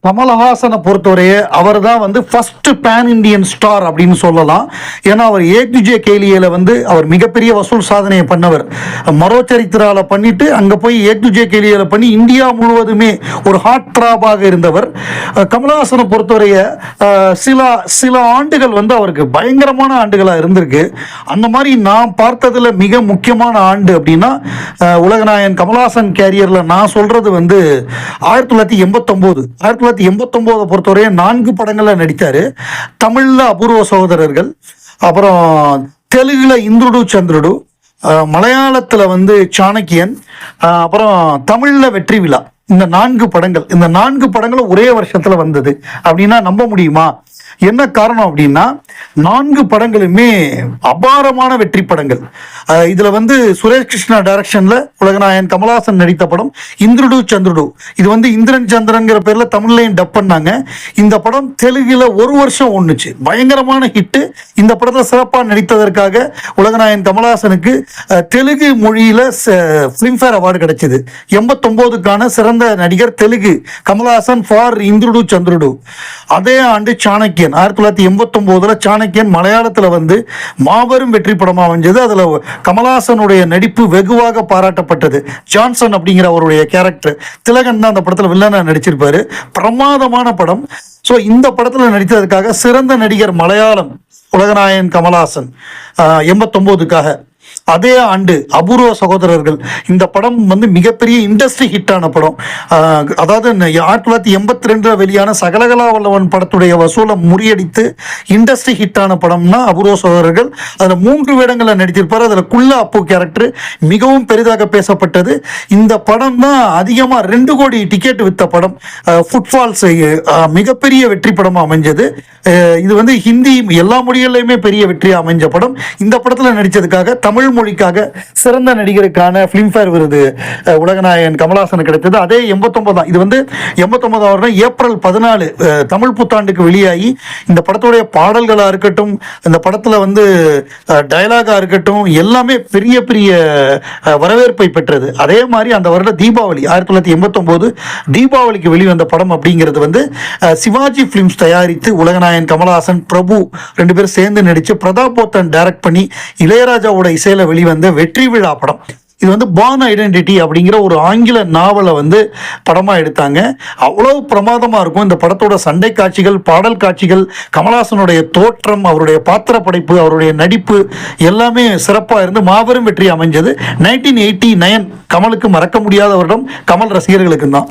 கமலஹாசனை பொறுத்தவரையே அவர் தான் வந்து first pan Indian star அப்படின்னு சொல்லலாம். ஏன்னா அவர் ஏக்ஜே கேலியில வந்து அவர் மிகப்பெரிய வசூல் சாதனையை பண்ணவர். மரோச்சரித்திரால பண்ணிட்டு அங்கே போய் ஏக்ஜே கேலியில பண்ணி இந்தியா முழுவதுமே ஒரு ஹாட் ட்ராபாக இருந்தவர். கமலஹாசனை பொறுத்தவரைய சில ஆண்டுகள் வந்து அவருக்கு பயங்கரமான ஆண்டுகளாக இருந்திருக்கு. அந்த மாதிரி நான் பார்த்ததில் மிக முக்கியமான ஆண்டு அப்படின்னா உலகநாயகன் கமலஹாசன் கேரியரில் நான் சொல்றது வந்து 1989 பொறுத்தவரைய 4 படங்கள்ல நடித்தாரு. தமிழ்ல அபூர்வ சகோதரர்கள், அப்புறம் தெலுங்குல இந்திரடு சந்திரடு, மலையாளத்துல வந்து சாணக்கியன், அப்புறம் தமிழ்ல வெற்றி விழா. இந்த 4 படங்களும் ஒரே வருஷத்துல வந்தது அப்படின்னா நம்ப முடியுமா? என்ன காரணம் அப்படின்னா 4 படங்களுமே அபாரமான வெற்றி படங்கள். இதுல வந்து சுரேஷ் கிருஷ்ணா டைரக்ஷன்ல உலகநாயகன் கமலஹாசன் நடித்த படம் இந்திரடு சந்திரடு. இது வந்து இந்திரன் சந்திரங்கிற பேர்ல தமிழ்லையும் டப் பண்ணாங்க. இந்த படம் தெலுங்குல ஒரு வருஷம் ஒண்ணுச்சு, பயங்கரமான ஹிட். இந்த படத்துல சிறப்பாக நடித்ததற்காக உலகநாயகன் தெலுங்கு மொழியில பிலிம்பேர் அவார்டு கிடைச்சது. 89க்கான சிறந்த நடிகர் தெலுங்கு கமலஹாசன் ஃபார் இந்திரடு சந்திரடு. அதே ஆண்டு சாணக்கியன் 1989 சாணக்கியன் மலையாளத்துல வந்து மாபெரும் வெற்றி படமா வந்தது. அதுல கமலஹாசனுடைய நடிப்பு வெகுவாக பாராட்டப்பட்டது. ஜான்சன் அப்படிங்கிற அவருடைய கேரக்டர், திலகன் தான் அந்த படத்துல வில்லனா நடிச்சிருப்பாரு. பிரமாதமான படம். ஸோ இந்த படத்துல நடித்ததற்காக சிறந்த நடிகர் மலையாளம் உலகநாயகன் கமலஹாசன் 89க்காக. அதே ஆண்டு அபூர்வ சகோதரர்கள், இந்த படம் வந்து மிகப்பெரிய இண்டஸ்ட்ரி ஹிட்டான படம். அதாவது 1982 வெளியான சகலகலா வல்லவன் படத்துடைய வசூலை முறியடித்து இண்டஸ்ட்ரி ஹிட்டான படம்னா அபூர்வ சகோதரர்கள். அதில் 3 வேடங்களில் நடித்திருப்பார். அதில் குள்ள அப்பு கேரக்டர் மிகவும் பெரிதாக பேசப்பட்டது. இந்த படம் தான் அதிகமாக 2 கோடி டிக்கெட் வித்த படம். ஃபுட்ஃபால்ஸ் மிகப்பெரிய வெற்றி படமாக அமைஞ்சது. இது வந்து ஹிந்தி எல்லா மொழிகளிலுமே பெரிய வெற்றியாக அமைஞ்ச படம். இந்த படத்தில் நடித்ததுக்காக தமிழ் மொழிக்காக சிறந்த நடிகருக்கான பிலிம்பேர் விருது உலகநாயகன் கமலஹாசனுக்கு கிடைத்தது. அதே 89 இது வந்து 89 வருடம் ஏப்ரல் 14 தமிழ் புத்தாண்டுக்கு வெளியாகி இந்த படத்துடைய பாடல்களா இருக்கட்டும், இந்த படத்துல வந்து டயலாகா இருக்கட்டும், எல்லாமே பெரிய பெரிய வரவேற்பை பெற்றது. அதே மாதிரி அந்த வருடம் தீபாவளி 1989 தீபாவளிக்கு வெளிவந்த படம் அப்படிங்கிறது வந்து சிவாஜி பிலிம்ஸ் தயாரித்து உலகநாயகன் கமலஹாசன் பிரபு 2 பேரும் சேர்ந்து நடிச்சு பிரதாப் போத்தன் டைரக்ட் பண்ணி இளையராஜாவோட இசையில வெளிவந்த வெற்றி விழா படம். இது வந்து பார்ன் ஐடென்டிட்டி அப்படிங்கிற ஒரு ஆங்கில நாவலை வந்து படமாக எடுத்தாங்க. அவ்வளவு பிரமாதமாக இருக்கும். இந்த படத்தோட சண்டை காட்சிகள், பாடல் காட்சிகள், கமலஹாசனுடைய தோற்றம், அவருடைய பாத்திர படைப்பு, அவருடைய நடிப்பு எல்லாமே சிறப்பாக இருந்து மாபெரும் வெற்றி அமைஞ்சது. 1989 கமலுக்கு மறக்க முடியாத வருடம், கமல் ரசிகர்களுக்கு தான்.